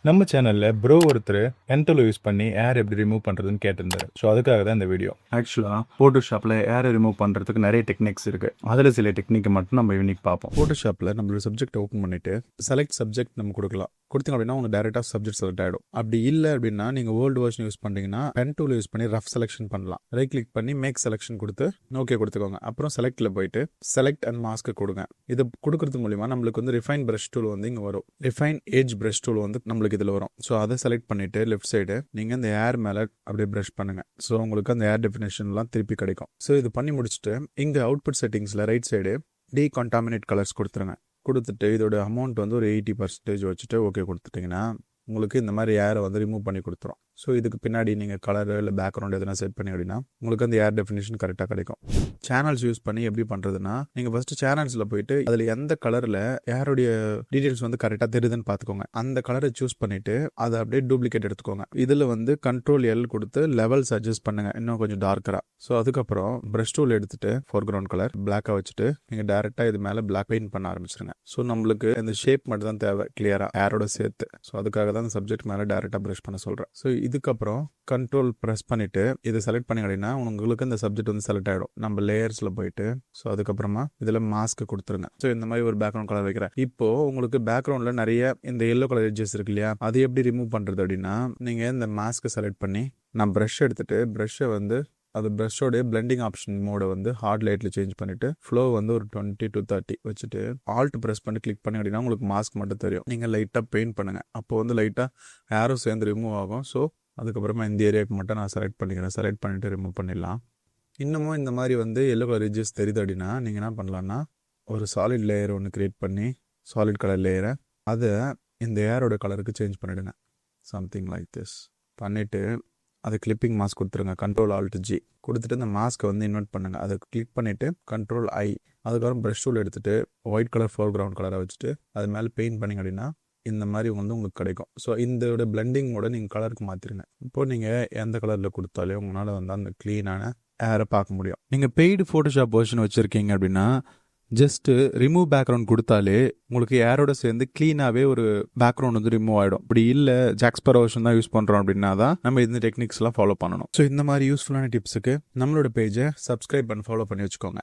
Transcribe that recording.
நம்ம சேனல்ல ப்ரோ ஒருத்தர் என்டோல யூஸ் பண்ணி ஏர் எப்படி ரிமூவ் பண்றதுன்னு கேட்டிருந்தாரு. ஸோ அதுக்காக தான் இந்த வீடியோ. ஆக்சுவலாக ஃபோட்டோஷாப்பில் ஏரை ரிமூவ் பண்ணுறதுக்கு நிறைய டெக்னிக்ஸ் இருக்கு. அதில் சில டெக்னிக்கை மட்டும் நம்ம இன்னைக்கு பார்ப்போம். ஃபோட்டோஷாப்பில் நம்மளோட சப்ஜெக்ட் ஓப்பன் பண்ணிட்டு செலக்ட் சப்ஜெக்ட் நம்ம கொடுக்கலாம். கொடுத்தீங்க அப்படின்னா உங்களுக்கு டேரெக்டாக சப்ஜெக்ட் செலக்ட் ஆகிடும். அப்படி இல்லை அப்படின்னா நீங்கள் ஓல்டு வெர்ஷன் யூஸ் பண்ணுறீங்கன்னா பென் டூல் யூஸ் பண்ணி ரஃப் செலக்ஷன் பண்ணலாம். ரைட் கிளிக் பண்ணி மேக் செலக்ஷன் கொடுத்து ஓகே கொடுத்துக்கோங்க. அப்புறம் செலக்ட்ல போயிட்டு செலக்ட் அண்ட் மாஸ்க் கொடுங்க. இது கொடுக்கறது மூலியமா நம்மளுக்கு வந்து ரிஃபைன் பிரஷ் டூல் வந்து இங்கே வரும். ரிஃபைன் ஏஜ் பிரஷ் டூல் வந்து நம்மளுக்கு இதில் வரும். ஸோ அதை செலக்ட் பண்ணிட்டு லெஃப்ட் சைடு நீங்கள் இந்த ஏர் மேலே அப்படியே ப்ரஷ் பண்ணுங்க. ஸோ உங்களுக்கு அந்த ஏர் டெஃபினேஷன்லாம் திருப்பி கிடைக்கும். ஸோ இது பண்ணி முடிச்சுட்டு இங்கே அவுட்புட் செட்டிங்ஸில் ரைட் சைடு டீகான்டாமினேட் கலர்ஸ் கொடுத்துருங்க. கொடுத்துட்டு இதோட அமௌண்ட் வந்து ஒரு 80% வச்சுட்டு ஓகே கொடுத்துட்டிங்கன்னா உங்களுக்கு இந்த மாதிரி ஏரை வந்து ரிமூவ் பண்ணி கொடுத்துரும். ஸோ இதுக்கு பின்னாடி நீங்கள் கலர் இல்லை பேக்ரவுண்ட் எதனா செட் பண்ணி அப்படின்னா உங்களுக்கு அந்த ஏர் டெஃபினேஷன் கரெக்டாக கிடைக்கும். சேனல்ஸ் யூஸ் பண்ணி எப்படி பண்ணுறதுன்னா நீங்கள் ஃபஸ்ட்டு சேனல்ஸில் போயிட்டு அதில் எந்த கலரில் ஏருடைய டீட்டெயில்ஸ் வந்து கரெக்டாக தெரியுதுன்னு பார்த்துக்கோங்க. அந்த கலரை சூஸ் பண்ணிவிட்டு அதை அப்படியே டூப்ளிகேட் எடுத்துக்கோங்க. இதில் வந்து கண்ட்ரோல் எல் கொடுத்து லெவல்ஸ் அட்ஜஸ்ட் பண்ணுங்க இன்னும் கொஞ்சம் டார்க்கராக. ஸோ அதுக்கப்புறம் ப்ரஷ் டூல் எடுத்துட்டு ஃபோர்கிரவுண்ட் கலர் பிளாக்காக வச்சுட்டு நீங்கள் டேரெக்டாக இது மேலே பிளாக் பெயிண்ட் பண்ண ஆரம்பிச்சிருங்க. ஸோ நம்மளுக்கு இந்த ஷேப் மட்டும் தான் தேவை கிளியராக ஏரோட சேர்த்து. ஸோ அதுக்காக தான் அந்த சப்ஜெக்ட் மேலே டேரெக்டாக ப்ரஷ் பண்ண சொல்கிறேன். ஸோ இதுக்கப்புறம் கண்ட்ரோல் ப்ரெஸ் பண்ணிட்டு இதை செலக்ட் பண்ணி அப்படின்னா உங்களுக்கு இந்த சப்ஜெக்ட் வந்து செலக்ட் ஆகிடும். நம்ம லேயர்ஸில் போயிட்டு ஸோ அதுக்கப்புறமா இதில் மாஸ்க் கொடுத்துருங்க. ஸோ இந்த மாதிரி ஒரு பேக்ரவுண்ட் கலர் வைக்கிறேன். இப்போ உங்களுக்கு பேக்ரவுண்டில் நிறைய இந்த எல்லோ கலர் எட்ஜஸ் இருக்கு இல்லையா, அது எப்படி ரிமூவ் பண்ணுறது அப்படின்னா நீங்கள் இந்த மாஸ்க்கை செலக்ட் பண்ணி நான் ப்ரஷ் எடுத்துட்டு ப்ரஷ்ஷை வந்து அது ப்ரஷோடைய பிளெண்டிங் ஆப்ஷன் மோட வந்து ஹார்ட் லைட்டில் சேஞ்ச் பண்ணிட்டு ஃப்ளோ வந்து ஒரு 20 to 30 வச்சுட்டு ஆல்ட் ப்ரெஸ் பண்ணி கிளிக் பண்ணி அப்படின்னா உங்களுக்கு மாஸ்க் மட்டும் தெரியும். நீங்கள் லைட்டாக பெயிண்ட் பண்ணுங்க. அப்போ வந்து லைட்டாக ஏரோ சேர்ந்து ரிமூவ் ஆகும். ஸோ அதுக்கப்புறமா இந்த ஏரியாவுக்கு மட்டும் நான் செலக்ட் பண்ணிக்கிறேன். செலக்ட் பண்ணிட்டு ரிமூவ் பண்ணிடலாம். இன்னமும் இந்த மாதிரி வந்து எல்லோ கலர் ரிஜஸ் தெரியுது அப்படின்னா நீங்கள் என்ன பண்ணலான்னா ஒரு சாலிட் லேயர் ஒன்று க்ரியேட் பண்ணி சாலிட் கலர் லேயரை அதை இந்த ஏரோட கலருக்கு சேஞ்ச் பண்ணிவிடுங்க. சம்திங் லைக் திஸ் பண்ணிவிட்டு அது கிளிப்பிங் மாஸ்க் கொடுத்துருங்க. கண்ட்ரோல் ஆல்ட் ஜி கொடுத்துட்டு இந்த மாஸ்க்கை வந்து இன்வெர்ட் பண்ணுங்கள். அதை கிளிக் பண்ணிவிட்டு கண்ட்ரோல் ஐ அதுக்கப்புறம் ப்ரஷ் டூல் எடுத்துகிட்டு ஒயிட் கலர் ஃபோர்கிரவுண்ட் கலரை வச்சுட்டு அது மேலே பெயிண்ட் பண்ணிங்க அப்படின்னா இந்த மாதிரி வந்து உங்களுக்கு கிடைக்கும். ஸோ இந்த பிளெண்டிங்கோட நீங்கள் கலருக்கு மாற்றிடுங்க. இப்போது நீங்கள் எந்த கலரில் கொடுத்தாலே உங்களால் வந்து அந்த க்ளீனான ஏரை பார்க்க முடியும். நீங்கள் பெய்டு ஃபோட்டோஷாப் வெர்ஷன் வச்சுருக்கீங்க அப்படின்னா ஜஸ்ட்டு ரிமூவ் பேக்ரவுண்ட் கொடுத்தாலே உங்களுக்கு ஏரோட சேர்ந்து க்ளீனாகவே ஒரு பேக்ரவுண்ட் வந்து ரிமூவ் ஆகிடும். இப்படி இல்லை ஜாக்ஸ்பரோ வெர்ஷன் தான் யூஸ் பண்ணுறோம் அப்படின்னா தான் நம்ம இந்த டெக்னிக்ஸ்லாம் ஃபாலோ பண்ணணும். ஸோ இந்த மாதிரி யூஸ்ஃபுல்லான டிப்ஸுக்கு நம்மளோட பேஜை சப்ஸ்கிரைப் பண்ணி ஃபாலோ பண்ணி வச்சுக்கோங்க.